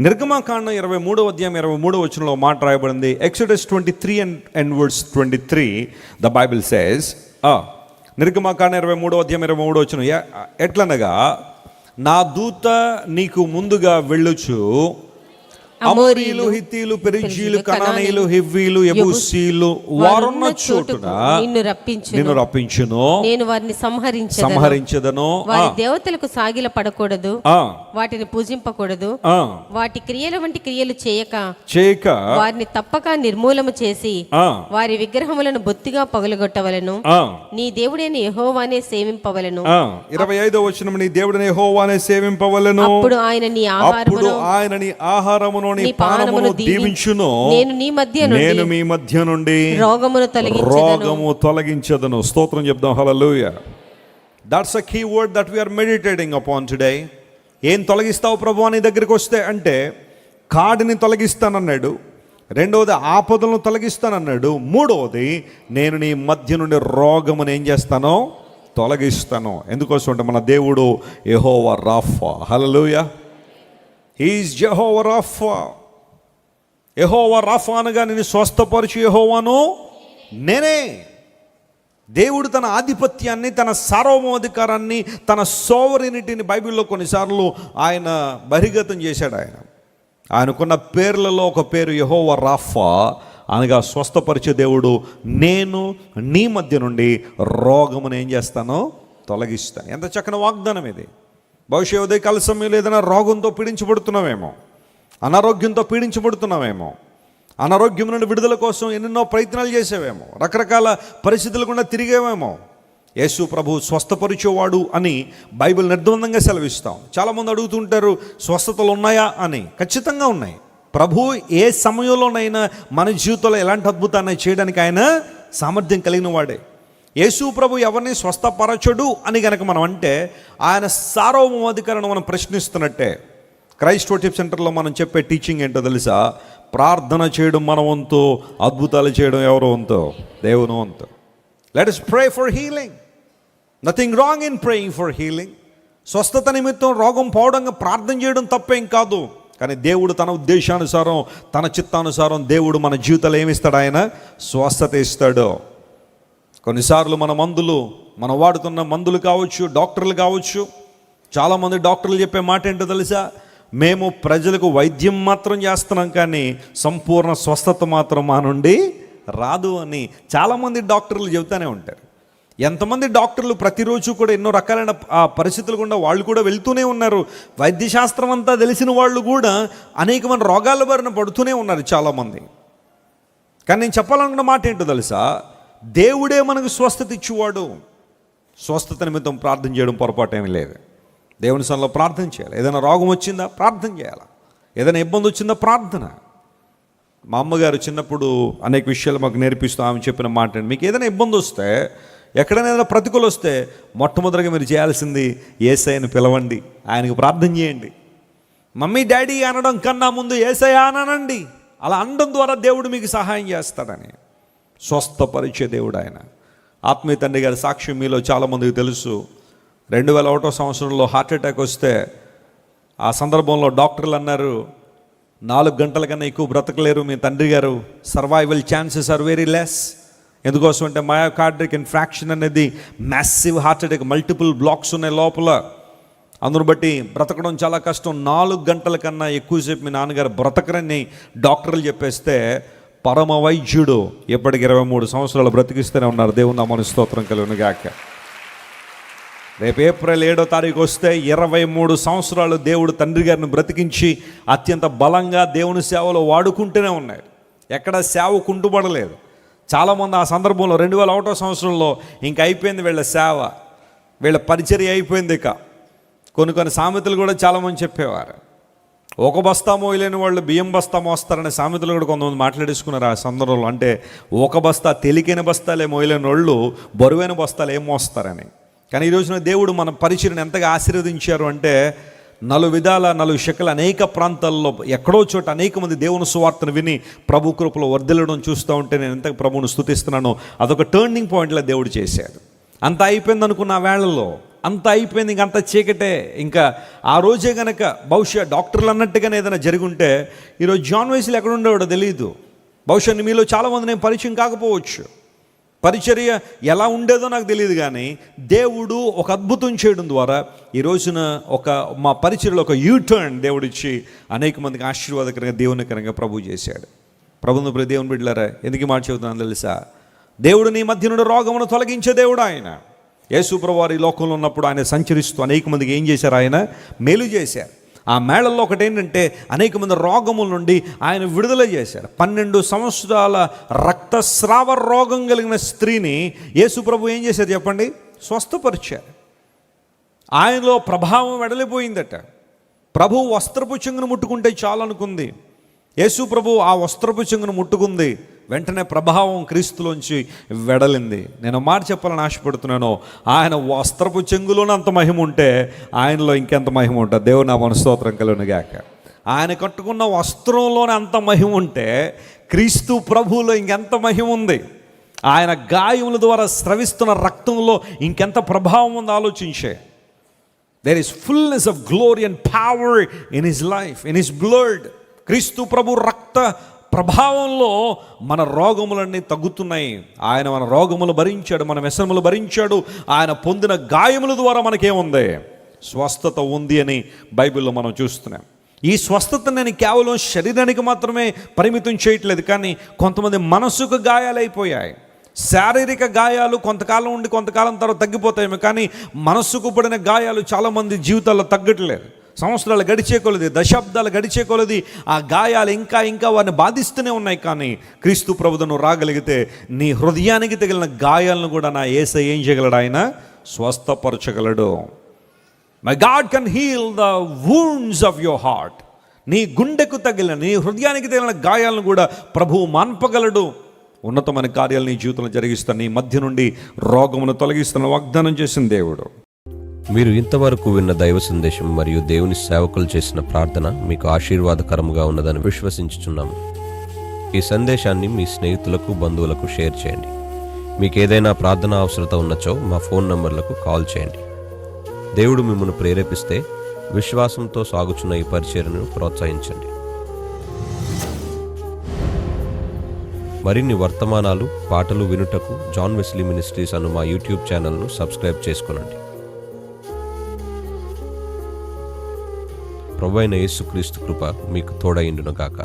నిర్గమకాండం 23వ అధ్యాయం 23వ వచనంలో మాట రాయబడింది. Exodus 23 and verse 23, the Bible says, నిర్గమకాండం 23వ అధ్యాయం 23వ వచనం ఎట్లనగా, నా దూత నీకు ముందుగా వెళ్ళుచు అమోరీలు, హిత్తీలు, పెరిజీలు, కనానీయులు, హివ్వీలు, యెబూసీలు వారున్న చోటున నిన్ను రప్పించును. నేను వారిని సంహరించెదను. వారి దేవతలకు సాగిల పడకూడదు, వాటిని పూజింపకూడదు, వాటి క్రియల వంటి క్రియలు చేయక వారిని తప్పక నిర్మూలము చేసి వారి విగ్రహములను బొత్తిగా పగులగొట్టవలెను. నీ దేవుడైన యెహోవానే సేవింపవలెను. 25వ వచనం, నీ దేవుడైన యెహోవానే సేవింపవలెను. అప్పుడు ఆయన నీ ఆహారమును నీ పానమును దీవించును. నేను మీ మధ్య నుండి రోగము తొలగించదను. స్తోత్రం చెప్దాం. హల్లెలూయా. That's a key word that we are meditating upon today. ఏం తొలగిస్తావు ప్రభు నీ దగ్గరికి వస్తే అంటే, కాడిని తొలగిస్తానన్నాడు. రెండవది ఆపదలను తొలగిస్తానన్నాడు. మూడవది నేను నీ మధ్య నుండి రోగమును ఏం చేస్తానో తొలగిస్తాను. ఎందుకోసం అంటే మన దేవుడు యెహోవా రాఫా. హల్లెలూయా. He is Jehovah Rapha. Jehovah Rapha అనగా నేను స్వస్థపరచు యెహోవాను నేనే. దేవుడు తన ఆధిపత్యాన్ని, తన సార్వభౌమాధికారాన్ని, తన సోవరినిటీని బైబిల్లో కొన్నిసార్లు ఆయన బహిర్గతం చేశాడు. ఆయనకున్న పేర్లలో ఒక పేరు యెహోవా రాఫా అనగా స్వస్థపరిచే దేవుడు. నేను నీ మధ్య నుండి రోగమును ఏం చేస్తానో తొలగిస్తాను. ఎంత చక్కని వాగ్దానం ఇది. బహుశా ఉదయకాల సమయంలో ఏదైనా రోగంతో పీడించబడుతున్నామేమో, అనారోగ్యంతో పీడించబడుతున్నామేమో, అనారోగ్యం నుండి విడుదల కోసం ఎన్నెన్నో ప్రయత్నాలు చేసేవేమో, రకరకాల పరిస్థితుల గుండా తిరిగేవేమో. యేసు ప్రభు స్వస్థపరిచేవాడు అని బైబిల్ నిర్ద్వందంగా సెలవిస్తాం. చాలామంది అడుగుతుంటారు, స్వస్థతలు ఉన్నాయా అని. ఖచ్చితంగా ఉన్నాయి. ప్రభు ఏ సమయంలోనైనా మన జీవితంలో ఎలాంటి అద్భుతాన్ని చేయడానికి ఆయన సామర్థ్యం కలిగిన వాడే. యేసు ప్రభు ఎవరిని స్వస్థపరచడు అని కనుక మనం అంటే, ఆయన సార్వభౌమాధికారాన్ని మనం ప్రశ్నిస్తున్నట్టే. క్రైస్ట్ వర్షిప్ సెంటర్లో మనం చెప్పే టీచింగ్ ఏంటో తెలుసా? ప్రార్థన చేయడం మన వంతు, అద్భుతాలు చేయడం ఎవరో వంతు? దేవుని వంతు. Let us pray for healing. Nothing wrong in praying for healing. స్వస్థత నిమిత్తం రోగం పోవడంగా ప్రార్థన చేయడం తప్పేం కాదు. కానీ దేవుడు తన ఉద్దేశానుసారం, తన చిత్తానుసారం దేవుడు మన జీవితాలు ఏమిస్తాడు? ఆయన స్వస్థత ఇస్తాడు. కొన్నిసార్లు మనం వాడుతున్న మందులు కావచ్చు, డాక్టర్లు కావచ్చు. చాలామంది డాక్టర్లు చెప్పే మాట ఏంటో తెలుసా? మేము ప్రజలకు వైద్యం మాత్రం చేస్తున్నాం, కానీ సంపూర్ణ స్వస్థత మాత్రం మా నుండి రాదు అని చాలామంది డాక్టర్లు చెబుతూనే ఉంటారు. ఎంతమంది డాక్టర్లు ప్రతిరోజు కూడా ఎన్నో రకాలైన పరిస్థితులు గుండా వాళ్ళు కూడా వెళ్తూనే ఉన్నారు. వైద్యశాస్త్రం అంతా తెలిసిన వాళ్ళు కూడా అనేకమైన రోగాల బారిన పడుతూనే ఉన్నారు చాలామంది. కానీ నేను చెప్పాలనుకున్న మాట ఏంటో తెలుసా? దేవుడే మనకు స్వస్థత ఇచ్చేవాడు. స్వస్థత నిమిత్తం ప్రార్థన చేయడం పొరపాటు ఏమీ లేదు. దేవుని సన్నిధిలో ప్రార్థన చేయాలి. ఏదైనా రోగం వచ్చిందా ప్రార్థన చేయాలి. ఏదైనా ఇబ్బంది వచ్చిందా ప్రార్థన. మా అమ్మగారు చిన్నప్పుడు అనేక విషయాలు మాకు నేర్పిస్తూ ఆమె చెప్పిన మాట, మీకు ఏదైనా ఇబ్బంది వస్తే, ఎక్కడైనా ఏదైనా ప్రతికూలు వస్తే మొట్టమొదటిగా మీరు చేయాల్సింది యేసయ్యను పిలవండి, ఆయనకు ప్రార్థన చేయండి. మమ్మీ డాడీ అనడం కన్నా ముందు యేసయ్య అనండి. అలా అనడం ద్వారా దేవుడు మీకు సహాయం చేస్తాడని. స్వస్థపరిచే దేవుడు ఆయన. ఆత్మీయ తండ్రి గారి సాక్ష్యం మీలో చాలామందికి తెలుసు. 2001వ సంవత్సరంలో హార్ట్ అటాక్ వస్తే ఆ సందర్భంలో డాక్టర్లు అన్నారు, 4 గంటల కన్నా ఎక్కువ బ్రతకలేరు మీ తండ్రి గారు, survival chances are very less. ఎందుకోసం అంటే మయోకార్డిక్ ఇన్ఫ్రాక్షన్ అనేది massive heart attack, multiple blocks ఉన్నాయి లోపల. అందును బట్టి బ్రతకడం చాలా కష్టం. 4 గంటల కన్నా ఎక్కువసేపు మీ నాన్నగారు బ్రతకరని డాక్టర్లు చెప్పేస్తే, పరమ వైద్యుడు ఎప్పటికి 23 సంవత్సరాలు బ్రతికిస్తూనే ఉన్నారు. దేవుని నామమునకు స్తోత్రం కలుగును గాక. రేపు ఏప్రిల్ 7వ తారీఖు వస్తే 23 సంవత్సరాలు దేవుడు తండ్రి గారిని బ్రతికించి అత్యంత బలంగా దేవుని సేవలో వాడుకుంటూనే ఉన్నారు. ఎక్కడ సేవ కుంటుపడలేదు. చాలామంది ఆ సందర్భంలో 2001వ సంవత్సరంలో ఇంక అయిపోయింది వీళ్ళ సేవ, వీళ్ళ పరిచర్య అయిపోయింది. ఇక కొన్ని సామెతలు కూడా చాలామంది చెప్పేవారు. ఒక బస్తా మోయలేని వాళ్ళు బియ్యం బస్తా మోస్తారనే సామెతలు కూడా కొంతమంది మాట్లాడేసుకున్నారు ఆ సందర్భంలో. అంటే ఒక బస్తా, తేలికైన బస్తాలే మోయలేని వాళ్ళు బరువైన బస్తాలు ఏం మోస్తారని. కానీ ఈ రోజున దేవుడు మన పరిచర్యను ఎంతగా ఆశీర్వదించారు అంటే, 4 విధాల 4 శకల అనేక ప్రాంతాల్లో ఎక్కడో చోట అనేక మంది దేవుని సువార్తను విని ప్రభు కృపలో వర్ధిల్లడం చూస్తూ ఉంటే నేను ఎంత ప్రభువును స్తుతిస్తున్నానో. అదొక టర్నింగ్ పాయింట్లా దేవుడు చేశాడు. అంతా అయిపోయింది అనుకున్న వేళల్లో అంత అయిపోయింది, ఇంక అంత చీకటే. ఇంకా ఆ రోజే కనుక బహుశా డాక్టర్లు అన్నట్టుగానే ఏదైనా జరుగుంటే ఈరోజు జాన్ వెస్లీ ఎక్కడ ఉండేవాడో తెలియదు. బహుశా మీలో చాలామంది నేను పరిచయం కాకపోవచ్చు, పరిచర్య ఎలా ఉండేదో నాకు తెలియదు. కానీ దేవుడు ఒక అద్భుతం చేయడం ద్వారా ఈ రోజున మా పరిచర్యలో ఒక యూటర్న్ దేవుడిచ్చి అనేక మందికి ఆశీర్వాదకరంగా దేవునికరంగా ప్రభు చేశాడు. ప్రభుత్వ దేవుని బిడ్డలారా, ఎందుకు మాట చెబుతున్నాను తెలుసా? దేవుడు నీ మధ్య నుండి రోగమును తొలగించే దేవుడు ఆయన. యేసు ప్రభువారు ఈ లోకంలో ఉన్నప్పుడు ఆయన సంచరిస్తూ అనేక మందికి ఏం చేశారు? ఆయన మేలు చేశారు. ఆ మేళల్లో ఒకటి ఏంటంటే అనేక మంది రోగముల నుండి ఆయన విడుదల చేశారు. 12 సంవత్సరాల రక్తస్రావ రోగం కలిగిన స్త్రీని యేసు ప్రభు ఏం చేశారు చెప్పండి? స్వస్థపరిచారు. ఆయనలో ప్రభావం వెడలిపోయిందట. ప్రభు వస్త్రపు చెంగును ముట్టుకుంటే చాలనుకుంది. యేసు ప్రభు ఆ వస్త్రపు చెంగును ముట్టుకుంది, వెంటనే ప్రభావం క్రీస్తులోంచి వెడలింది. నేను మాట చెప్పాలని ఆశపడుతున్నాను, ఆయన వస్త్రపు చెంగులోనే అంత మహిమ ఉంటే ఆయనలో ఇంకెంత మహిమ ఉంటుంది. దేవుని నామమున స్తోత్రం కలుగును గాక. ఆయన కట్టుకున్న వస్త్రంలోనే అంత మహిమ ఉంటే క్రీస్తు ప్రభువులో ఇంకెంత మహిమ ఉంది. ఆయన గాయముల ద్వారా స్రవిస్తున్న రక్తంలో ఇంకెంత ప్రభావం ఉందో ఆలోచించే. There is fullness of glory and power in his life, in his blood. క్రీస్తు ప్రభు రక్త ప్రభావంలో మన రోగములన్నీ తగ్గుతున్నాయి. ఆయన మన రోగములు భరించాడు, మన వ్యసనములు భరించాడు. ఆయన పొందిన గాయముల ద్వారా మనకేముంది? స్వస్థత ఉంది అని బైబిల్లో మనం చూస్తున్నాం. ఈ స్వస్థత నేను కేవలం శరీరానికి మాత్రమే పరిమితం చేయట్లేదు, కానీ కొంతమంది మనసుకు గాయాలైపోయాయి. శారీరక గాయాలు కొంతకాలం ఉండి కొంతకాలం తర్వాత తగ్గిపోతాయేమో, కానీ మనసుకు పడిన గాయాలు చాలామంది జీవితాల్లో తగ్గట్లేదు. సంవత్సరాలు గడిచే కొలది, దశాబ్దాలు గడిచే కొలది ఆ గాయాలు ఇంకా వారిని బాధిస్తూనే ఉన్నాయి. కానీ క్రీస్తు ప్రభువును రాగలిగితే నీ హృదయానికి తగిలిన గాయాలను కూడా నా యేసయ్య ఏం చేయగలడు? ఆయన స్వస్థపరచగలడు. My God can heal the wounds of your heart. నీ గుండెకు తగిలిన, నీ హృదయానికి తగిలిన గాయాలను కూడా ప్రభువు మాన్పగలడు. ఉన్నతమైన కార్యాలు నీ జీవితంలో జరిగిస్తాను. నీ మధ్య నుండి రోగమును తొలగిస్తున్న వాగ్దానం చేసిన దేవుడు. మీరు ఇంతవరకు విన్న దైవ సందేశం మరియు దేవుని సేవకులు చేసిన ప్రార్థన మీకు ఆశీర్వాదకరముగా ఉన్నదని విశ్వసించుచున్నాము. ఈ సందేశాన్ని మీ స్నేహితులకు, బంధువులకు షేర్ చేయండి. మీకు ఏదైనా ప్రార్థన అవసరత ఉన్నచో మా ఫోన్ నంబర్లకు కాల్ చేయండి. దేవుడు మిమ్మల్ని ప్రేరేపిస్తే విశ్వాసంతో సాగుచున్న ఈ పరిచర్యను ప్రోత్సహించండి. మరిన్ని వర్తమానాలు, పాటలు వినుటకు జాన్ వెస్లీ మినిస్ట్రీస్ అను మా యూట్యూబ్ ఛానల్ను సబ్స్క్రైబ్ చేసుకొనండి. ప్రభువైన యేసుక్రీస్తు కృప మీకు తోడైండును గాక.